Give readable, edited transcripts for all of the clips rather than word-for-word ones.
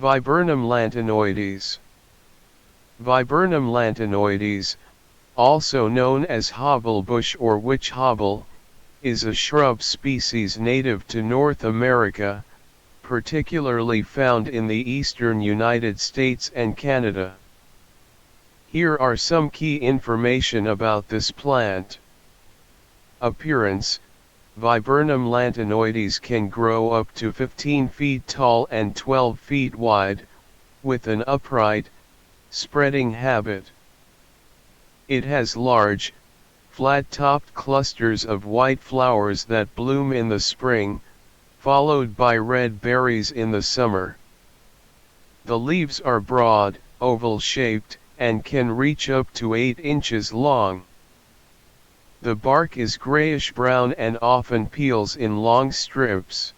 Viburnum lantanoides. Viburnum lantanoides, also known as hobblebush or witch-hobble, is a shrub species native to North America, particularly found in the eastern United States and Canada. Here are some key information about this plant. Appearance: Viburnum lantanoides can grow up to 15 feet tall and 12 feet wide, with an upright, spreading habit. It has large, flat-topped clusters of white flowers that bloom in the spring, followed by red berries in the summer. The leaves are broad, oval-shaped, and can reach up to 8 inches long. The bark is grayish-brown and often peels in long strips.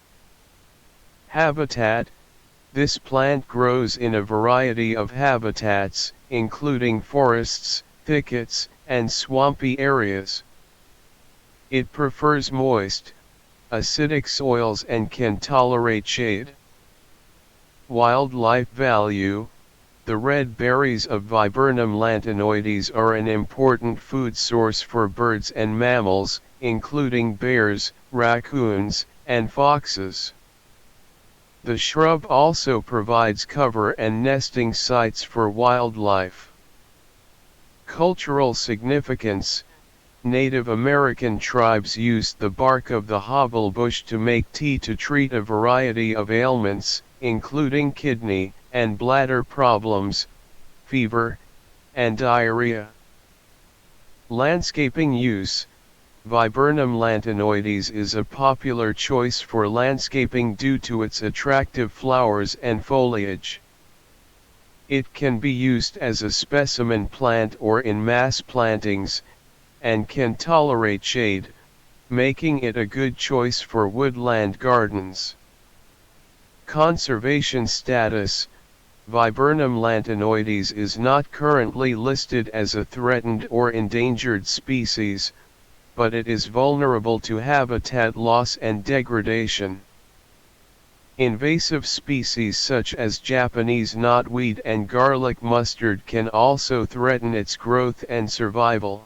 Habitat: this plant grows in a variety of habitats, including forests, thickets, and swampy areas. It prefers moist, acidic soils and can tolerate shade. Wildlife value: the red berries of Viburnum lantanoides are an important food source for birds and mammals, including bears, raccoons, and foxes. The shrub also provides cover and nesting sites for wildlife. Cultural significance: Native American tribes used the bark of the hobblebush to make tea to treat a variety of ailments, including kidney and bladder problems, fever, and diarrhea. Landscaping use: Viburnum lantanoides is a popular choice for landscaping due to its attractive flowers and foliage. It can be used as a specimen plant or in mass plantings, and can tolerate shade, making it a good choice for woodland gardens. Conservation status: Viburnum lantanoides is not currently listed as a threatened or endangered species, but it is vulnerable to habitat loss and degradation. Invasive species such as Japanese knotweed and garlic mustard can also threaten its growth and survival.